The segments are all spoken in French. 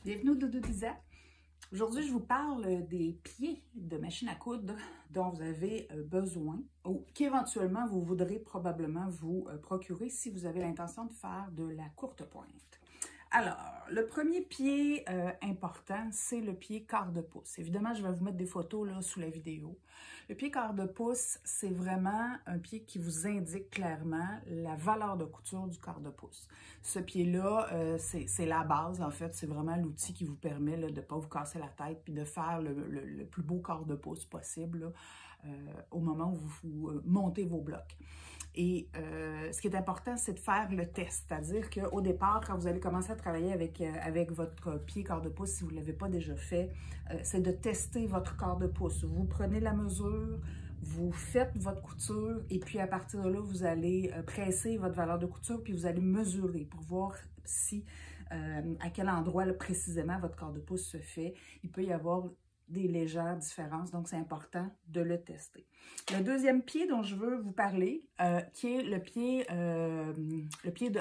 Bienvenue au Doudou d'Isa. Aujourd'hui, je vous parle des pieds de machine à coudre dont vous avez besoin ou qu'éventuellement vous voudrez probablement vous procurer si vous avez l'intention de faire de la courte pointe. Alors, le premier pied important, c'est le pied quart de pouce. Évidemment, je vais vous mettre des photos là, sous la vidéo. Le pied quart de pouce, c'est vraiment un pied qui vous indique clairement la valeur de couture du quart de pouce. Ce pied-là, c'est la base, en fait. C'est vraiment l'outil qui vous permet là, de ne pas vous casser la tête puis de faire le plus beau quart de pouce possible là, au moment où vous montez vos blocs. Et ce qui est important, c'est de faire le test. C'est-à-dire qu'au départ, quand vous allez commencer à travailler avec votre pied quart de pouce, si vous ne l'avez pas déjà fait, c'est de tester votre quart de pouce. Vous prenez la mesure, vous faites votre couture et puis à partir de là, vous allez presser votre valeur de couture puis vous allez mesurer pour voir si, à quel endroit là, précisément votre quart de pouce se fait. Il peut y avoir des légères différences, donc c'est important de le tester. Le deuxième pied dont je veux vous parler, qui est le pied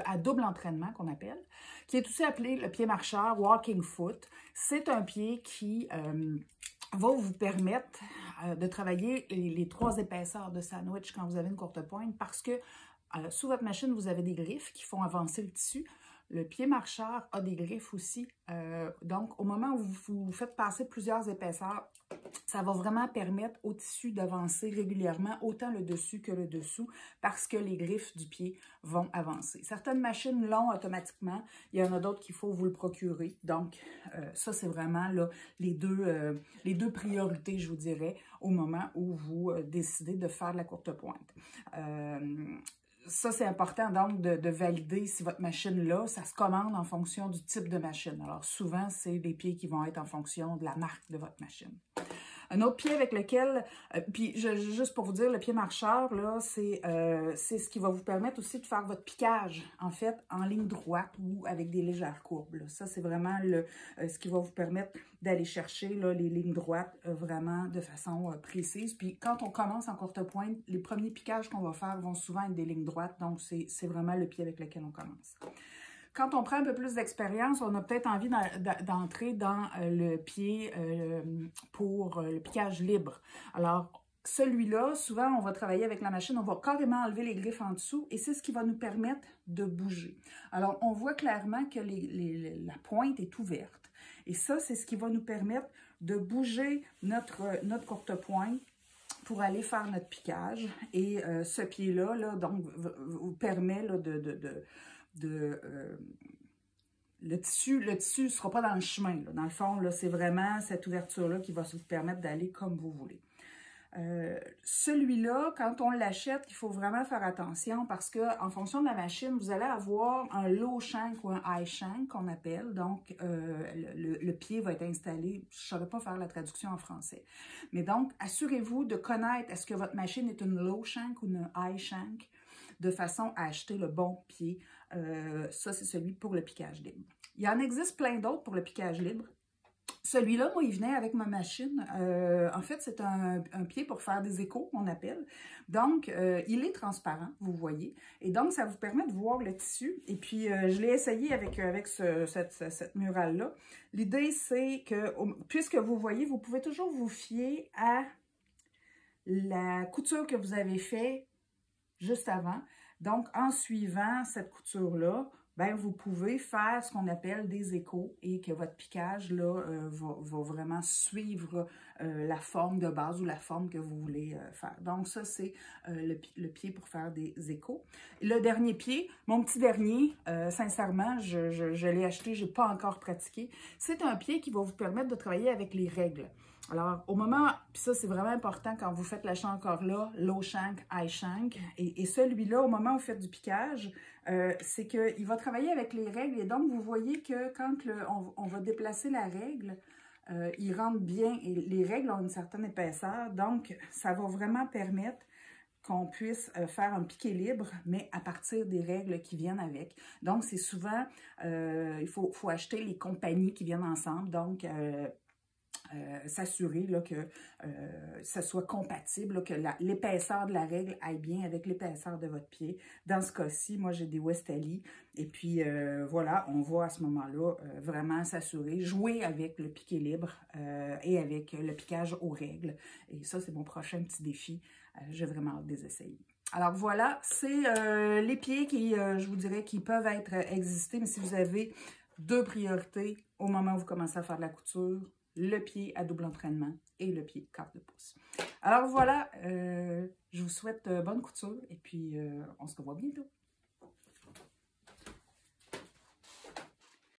à double entraînement qu'on appelle, qui est aussi appelé le pied marcheur, walking foot. C'est un pied qui va vous permettre de travailler les trois épaisseurs de sandwich quand vous avez une courte pointe parce que sous votre machine, vous avez des griffes qui font avancer le tissu. Le pied marcheur a des griffes aussi. Donc, au moment où vous faites passer plusieurs épaisseurs, ça va vraiment permettre au tissu d'avancer régulièrement, autant le dessus que le dessous, parce que les griffes du pied vont avancer. Certaines machines l'ont automatiquement. Il y en a d'autres qu'il faut vous le procurer. Donc, ça, c'est vraiment là, les deux priorités, je vous dirais, au moment où vous décidez de faire de la courte pointe. Ça, c'est important donc de valider si votre machine-là, ça se commande en fonction du type de machine. Alors, souvent, c'est des pieds qui vont être en fonction de la marque de votre machine. Un autre pied avec lequel, juste pour vous dire, le pied marcheur, là, c'est ce qui va vous permettre aussi de faire votre piquage, en fait, en ligne droite ou avec des légères courbes. Là. Ça, c'est vraiment ce qui va vous permettre d'aller chercher là, les lignes droites vraiment de façon précise. Puis quand on commence en courte pointe, les premiers piquages qu'on va faire vont souvent être des lignes droites, donc c'est vraiment le pied avec lequel on commence. Quand on prend un peu plus d'expérience, on a peut-être envie d'entrer dans le pied pour le piquage libre. Alors, celui-là, souvent, on va travailler avec la machine, on va carrément enlever les griffes en dessous et c'est ce qui va nous permettre de bouger. Alors, on voit clairement que la pointe est ouverte et ça, c'est ce qui va nous permettre de bouger notre courte pointe pour aller faire notre piquage. Et ce pied-là, donc, vous permet là, le tissu ne sera pas dans le chemin. Là. Dans le fond, c'est vraiment cette ouverture-là qui va vous permettre d'aller comme vous voulez. Celui-là, quand on l'achète, il faut vraiment faire attention parce qu'en fonction de la machine, vous allez avoir un low shank ou un high shank qu'on appelle. Donc, le pied va être installé, je ne saurais pas faire la traduction en français. Mais donc, assurez-vous de connaître est-ce que votre machine est une low shank ou une high shank de façon à acheter le bon pied. Ça, c'est celui pour le piquage libre. Il en existe plein d'autres pour le piquage libre. Celui-là, moi, il venait avec ma machine. En fait, c'est un pied pour faire des échos, on appelle. Donc, il est transparent, vous voyez. Et donc, ça vous permet de voir le tissu. Et puis, je l'ai essayé avec cette murale-là. L'idée, c'est que, puisque vous voyez, vous pouvez toujours vous fier à la couture que vous avez faite juste avant. Donc, en suivant cette couture-là, ben, vous pouvez faire ce qu'on appelle des échos et que votre piquage là, va vraiment suivre la forme de base ou la forme que vous voulez faire. Donc, ça, c'est le pied pour faire des échos. Le dernier pied, mon petit dernier, sincèrement, je l'ai acheté, je n'ai pas encore pratiqué. C'est un pied qui va vous permettre de travailler avec les règles. Alors, au moment, puis ça, c'est vraiment important quand vous faites l'achat encore là, low shank, high shank. Et celui-là, au moment où vous faites du piquage, c'est qu'il va travailler avec les règles. Et donc, vous voyez que quand on va déplacer la règle, il rentre bien et les règles ont une certaine épaisseur. Donc, ça va vraiment permettre qu'on puisse faire un piqué libre, mais à partir des règles qui viennent avec. Donc, c'est souvent, il faut acheter les compagnies qui viennent ensemble. Donc, s'assurer que ça soit compatible, là, que l'épaisseur de la règle aille bien avec l'épaisseur de votre pied. Dans ce cas-ci, moi, j'ai des Westali. Et puis, voilà, on va à ce moment-là vraiment s'assurer, jouer avec le piqué libre et avec le piquage aux règles. Et ça, c'est mon prochain petit défi. J'ai vraiment hâte de les essayer. Alors voilà, c'est les pieds qui, je vous dirais, qui peuvent être existés. Mais si vous avez deux priorités au moment où vous commencez à faire de la couture, le pied à double entraînement et le pied quart de pouce. Alors voilà, je vous souhaite bonne couture et puis on se revoit bientôt.